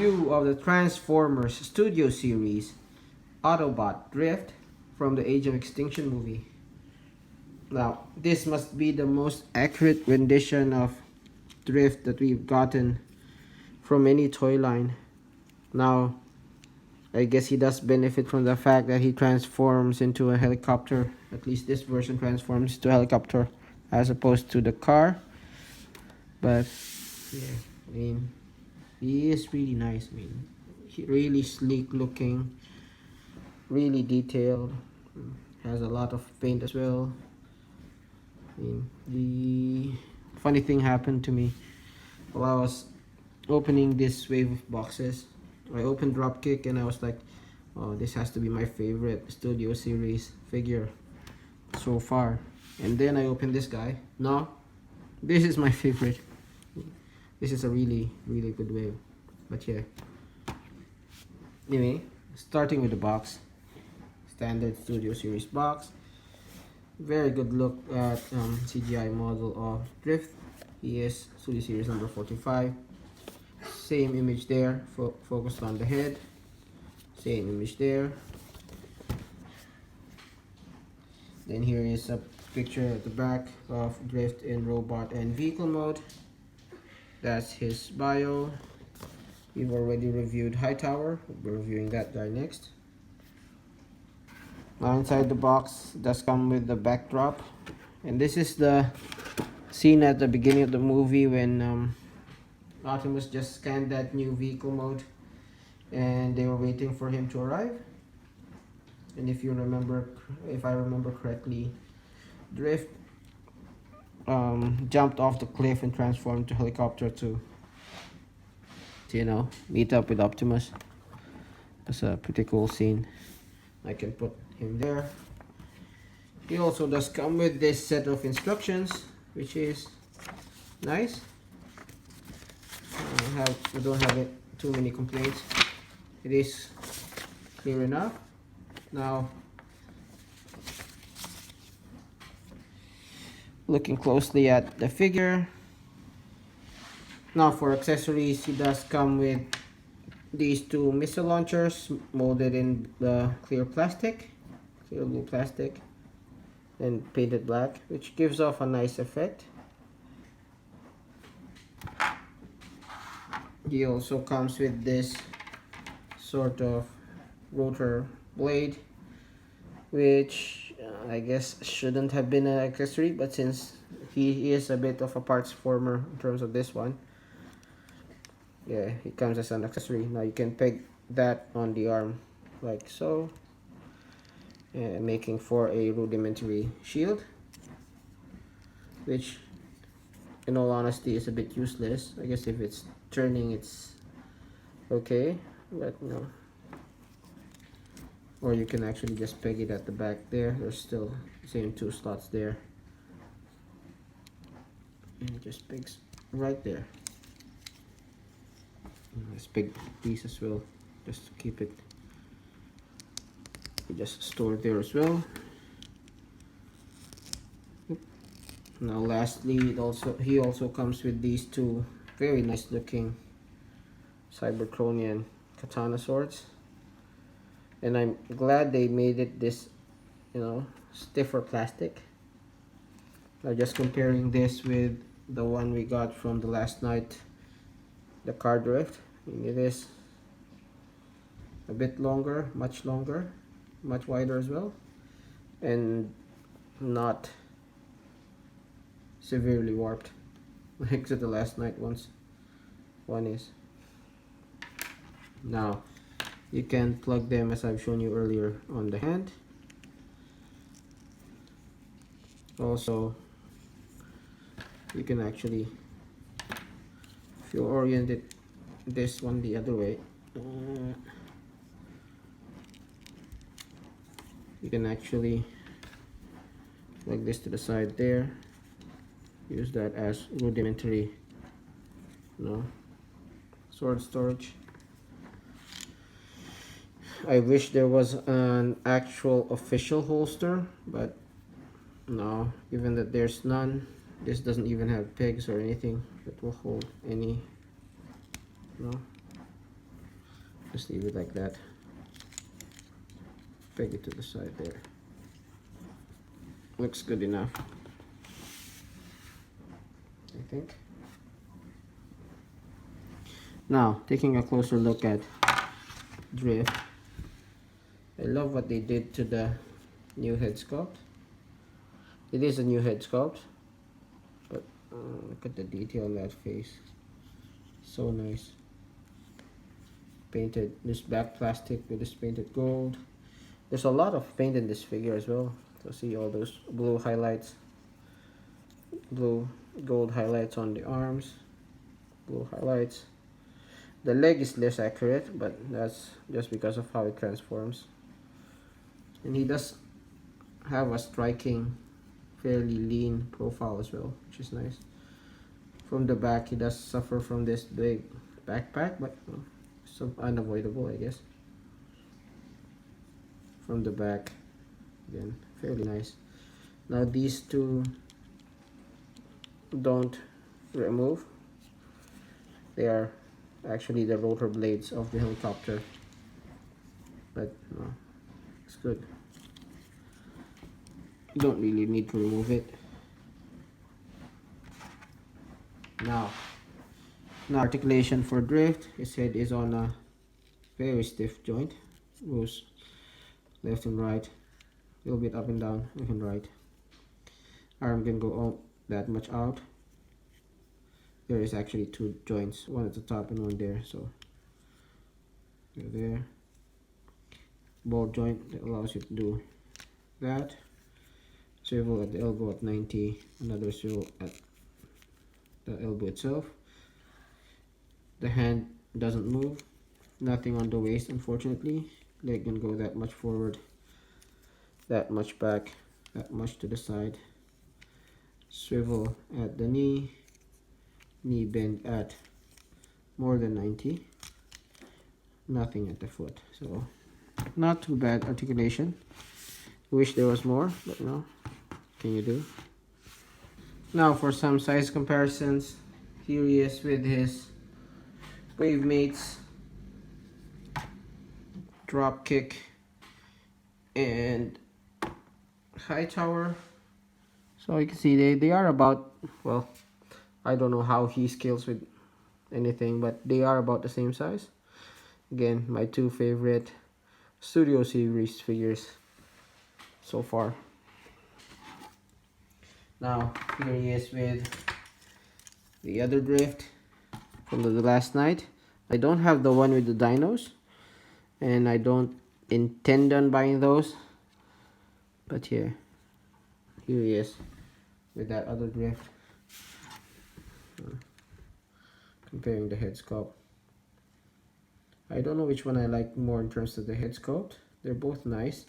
review of the Transformers Studio Series Autobot Drift from the Age of Extinction movie. Now, this must be the most accurate rendition of Drift that we've gotten from any toy line. Now, I guess he does benefit from the fact that he transforms into a helicopter. At least this version transforms to a helicopter as opposed to the car. But yeah, I mean, he is really nice. I mean, he really sleek looking, really detailed. Has a lot of paint as well. I mean, the funny thing happened to me while I was opening this wave of boxes. I opened Dropkick and I was like, oh, this has to be my favorite Studio Series figure so far. And then I opened this guy. No, this is my favorite. This is a really good wave. But yeah, anyway, starting with the box. Standard Studio Series box. Very good look at CGI model of Drift. He is Studio Series number 45. Same image there, focused on the head. Same image there. Then here is a picture at the back of Drift in robot and vehicle mode. That's his bio. We've already reviewed Hightower. We'll be reviewing that guy next. Now inside the box does come with the backdrop. And this is the scene at the beginning of the movie when Optimus just scanned that new vehicle mode and they were waiting for him to arrive. And if I remember correctly, Drift jumped off the cliff and transformed to helicopter to meet up with Optimus. That's a pretty cool scene. I can put him there. He also does come with this set of instructions, which is nice. I don't have too many complaints. It is clear enough. Now, looking closely at the figure. Now for accessories, he does come with these two missile launchers molded in the clear blue plastic, and painted black, which gives off a nice effect. He also comes with this sort of rotor blade, which I guess shouldn't have been an accessory, but since he is a bit of a parts former in terms of this one, yeah, it comes as an accessory. Now you can peg that on the arm like so, making for a rudimentary shield, which in all honesty is a bit useless. I guess if it's turning, it's okay, but no. Or you can actually just peg it at the back there. There's still the same two slots there, and it just pegs right there. Let's peg these as well, just to keep it just stored there as well. Now lastly, he also comes with these two very nice looking Cybertronian katana swords, and I'm glad they made it this stiffer plastic. Now just comparing this with the one we got from the last night, the car Drift, it is a bit longer, much wider as well, and not severely warped like the last night one is. Now you can plug them as I've shown you earlier on the hand. Also, you can actually, if you orient it this one the other way, you can actually plug this to the side there. Use that as rudimentary sword storage. I wish there was an actual official holster, but no, given that there's none, this doesn't even have pegs or anything that will hold any Just leave it like that. Peg it to the side there. Looks good enough, I think. Now, taking a closer look at Drift. I love what they did to the new head sculpt. It is a new head sculpt, but look at the detail on that face. So nice. Painted this back plastic with this painted gold. There's a lot of paint in this figure as well. So see all those blue highlights, blue gold highlights on the arms, blue highlights. The leg is less accurate, but that's just because of how it transforms. And he does have a striking, fairly lean profile as well, which is nice. From the back, he does suffer from this big backpack, but so unavoidable, I guess. From the back, again, fairly nice. Now these two don't remove. They are actually the rotor blades of the helicopter, but no, it's good. You don't really need to remove it. Now articulation for Drift. His head is on a very stiff joint. Goes left and right, a little bit up and down, left and right. Arm can go all that much out. There is actually two joints, one at the top and one there, so there. Ball joint that allows you to do that. Swivel at the elbow at 90, another swivel at the elbow itself. The hand doesn't move, nothing on the waist unfortunately. Leg can go that much forward, that much back, that much to the side. Swivel at the knee, knee bend at more than 90, nothing at the foot. So not too bad articulation. Wish there was more, but no, can you do? Now for some size comparisons, here he is with his Wavemates, Dropkick, and Hightower. So you can see they are about, well, I don't know how he scales with anything, but they are about the same size. Again, my two favorite Studio Series figures so far. Now here he is with the other Drift from the last night. I don't have the one with the dinos, and I don't intend on buying those, but here he is with that other Drift. Comparing the head sculpt, I don't know which one I like more in terms of the head sculpt. They're both nice,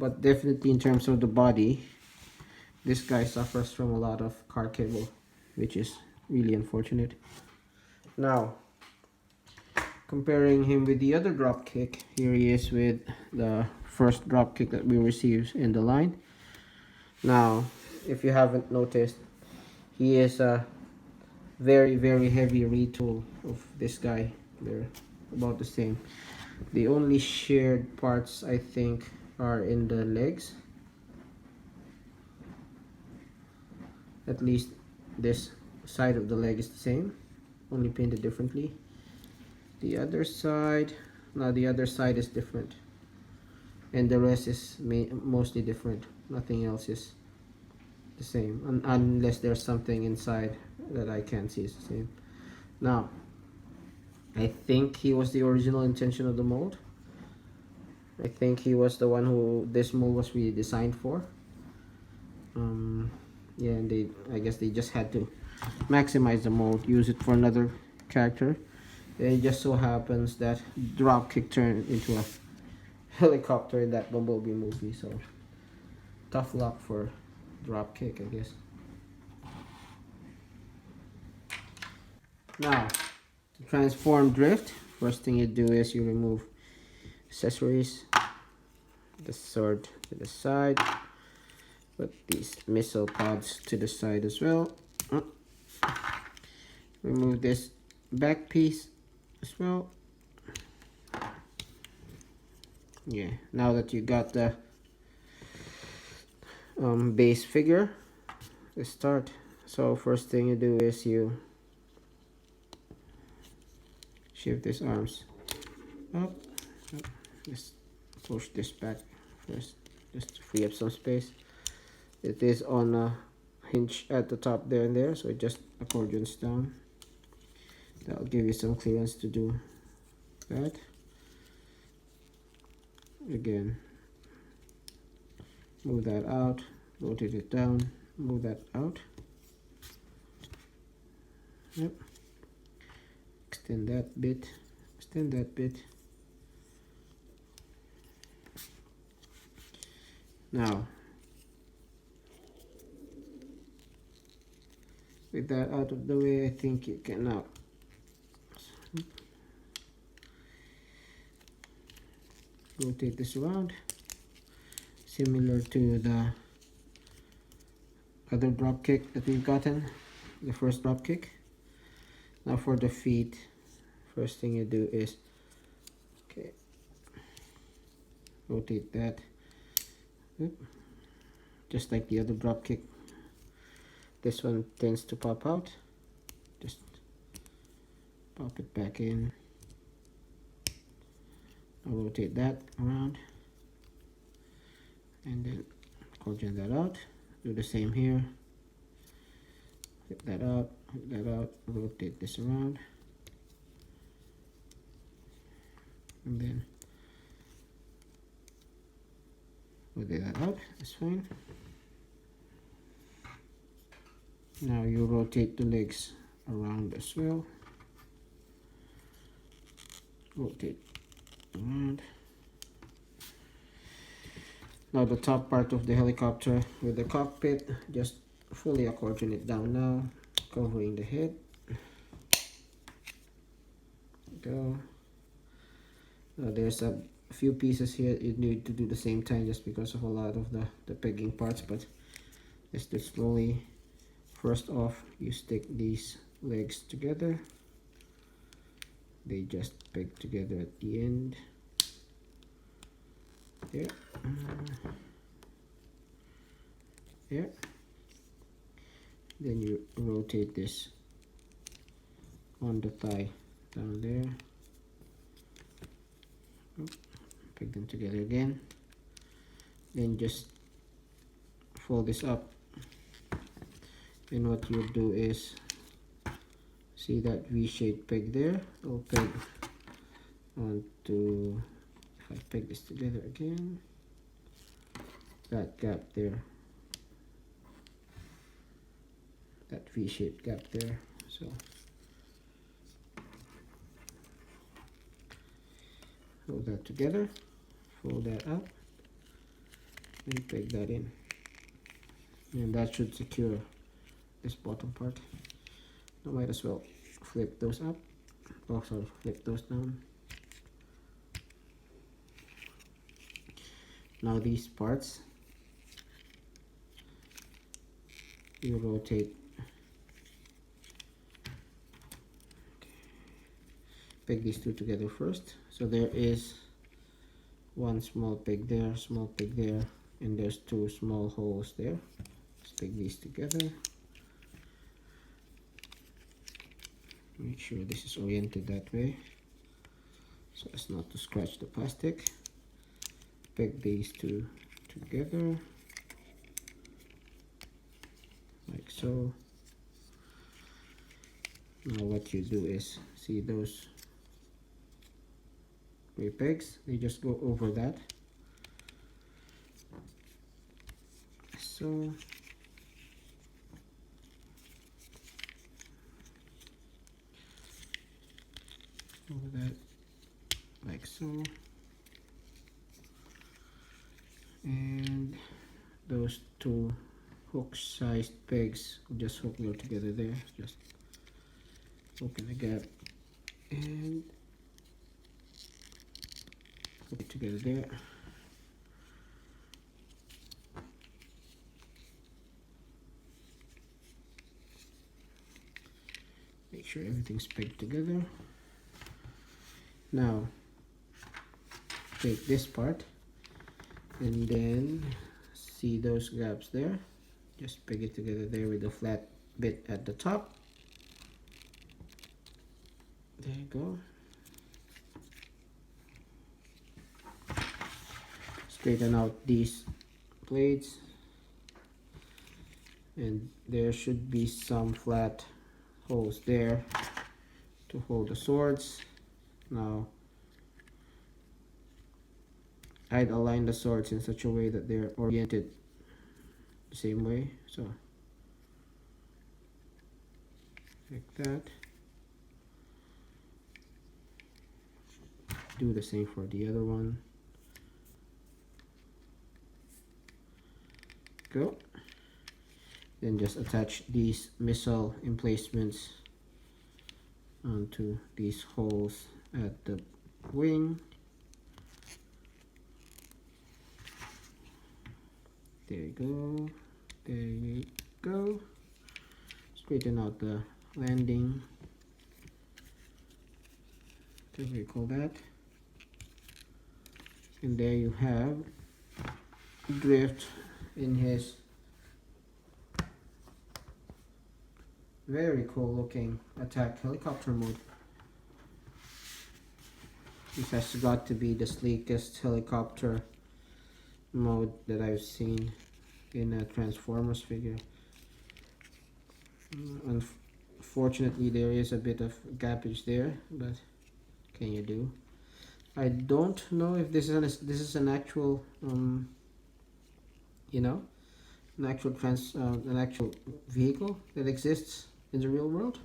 but definitely in terms of the body, this guy suffers from a lot of car cable, which is really unfortunate. Now comparing him with the other Dropkick, here he is with the first Dropkick that we received in the line. Now if you haven't noticed, he is a very heavy retool of this guy. They're about the same. The only shared parts I think are in the legs. At least this side of the leg is the same, only painted differently. The other side, now the other side is different, and the rest is mostly different. Nothing else is the same, unless there's something inside that I can't see is the same. Now I think he was the original intention of the mold. I think he was the one who this mold was really designed for. Yeah, and I guess they just had to maximize the mold, use it for another character. And it just so happens that Dropkick turned into a helicopter in that Bumblebee movie, so tough luck for Dropkick, I guess. Now, to transform Drift, first thing you do is you remove accessories, the sword to the side, put these missile pods to the side as well. Remove this back piece as well. Yeah, now that you got the base figure, let's start. So first thing you do is you shift these arms up. Just push this back first, just to free up some space. It is on a hinge at the top there and there, so it just accordions down. That'll give you some clearance to do that. Again, move that out, rotate it down, move that out. Yep. Extend that bit, extend that bit. Now, with that out of the way, I think you can now rotate this around, similar to the other drop kick that we've gotten, the first drop kick. Now for the feet, first thing you do is, okay, rotate that. Oop. Just like the other drop kick, this one tends to pop out. Just pop it back in. I'll rotate that around and then accordion that out. Do the same here. Flip that out, rotate this around, and then rotate that out. That's fine. Now you rotate the legs around as well. Rotate around. Now the top part of the helicopter with the cockpit, just fully accordion it down now, covering the head. Go. Now there's a few pieces here you need to do the same time just because of a lot of the pegging parts, but just do slowly. First off, you stick these legs together. They just peg together at the end. There. There. Then you rotate this on the thigh down there. Peg them together again. Then just fold this up. And what you do is, see that V-shaped peg there? I'll peg onto, if I peg this together again, that gap there, that V-shaped gap there. So hold that together, fold that up, and peg that in, and that should secure this bottom part. I might as well flip those up, also flip those down. Now these parts, you rotate, peg these two together first. So there is one small peg there, and there's two small holes there. Let's peg these together. Make sure this is oriented that way so as not to scratch the plastic. Peg these two together like so. Now what you do is, see those three pegs, they just go over that, so over that like so, and those two hook sized pegs just hook them together there, just open the gap and hook it together there. Make sure everything's pegged together. Now take this part and then see those gaps there, just peg it together there with the flat bit at the top. There you go. Straighten out these plates, and there should be some flat holes there to hold the swords. Now I'd align the swords in such a way that they're oriented the same way, so like that. Do the same for the other one. Go. Then just attach these missile emplacements onto these holes at the wing. There you go. There you go. Straighten out the landing, whatever you call that. And there you have Drift in his very cool looking attack helicopter mode. This has got to be the sleekest helicopter mode that I've seen in a Transformers figure. Unfortunately, there is a bit of gappage there, but can you do? I don't know if this is an actual you know, an actual vehicle that exists in the real world.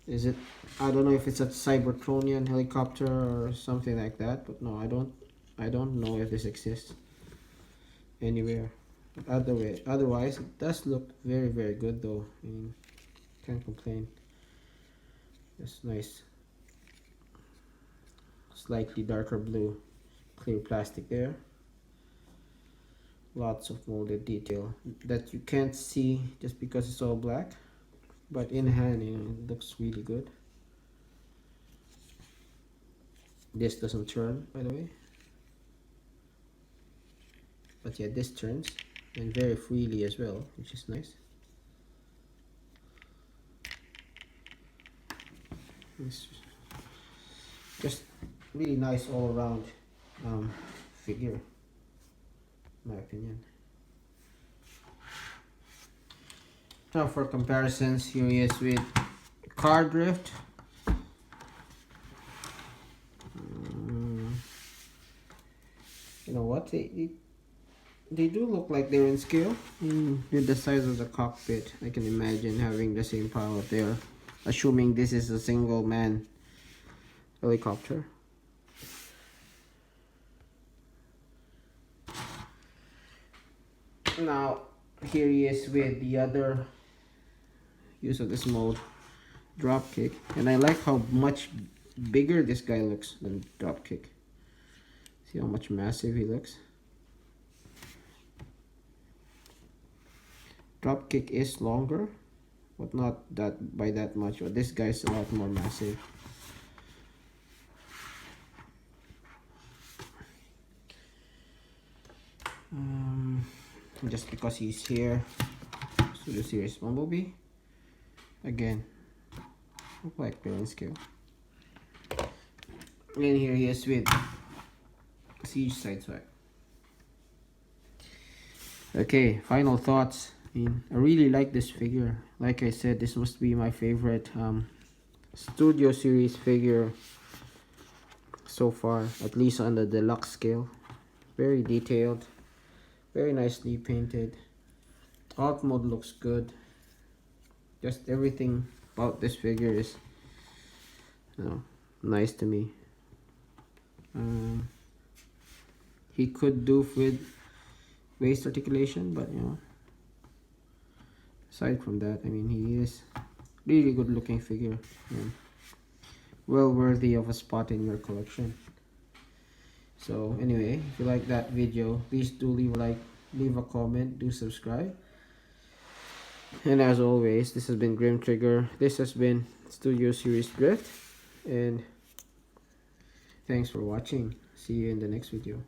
Is it? I don't know if it's a Cybertronian helicopter or something like that, but no, I don't know if this exists anywhere. Otherwise, it does look very, very good though. I mean, can't complain. It's nice, slightly darker blue, clear plastic there. Lots of molded detail that you can't see just because it's all black, but in hand, you know, it looks really good. This doesn't turn, by the way, but yeah, this turns, and very freely as well, which is nice. It's just really nice all around figure, in my opinion. Now for comparisons, here he is with Car Drift. You know what, they do look like they're in scale. With the size of the cockpit, I can imagine having the same pilot there, assuming this is a single man helicopter. Now here he is with the other use of this mode, Dropkick, and I like how much bigger this guy looks than Dropkick. See how much massive he looks. Dropkick is longer, but not that by that much. But this guy's a lot more massive. Just because he's here, Studio Series Bumblebee. Again, look like they're in scale. And here he is with Siege Sideswipe. Okay, final thoughts. I really like this figure. Like I said, this must be my favorite Studio Series figure so far, at least on the deluxe scale. Very detailed, very nicely painted. Alt mode looks good. Just everything about this figure is, you know, nice to me. He could do with waist articulation, but you know, aside from that, I mean, he is really good looking figure and well worthy of a spot in your collection. So anyway, if you like that video, please do leave a like, leave a comment, do subscribe. And as always, this has been Grim Trigger. This has been Studio Series Drift, and thanks for watching. See you in the next video.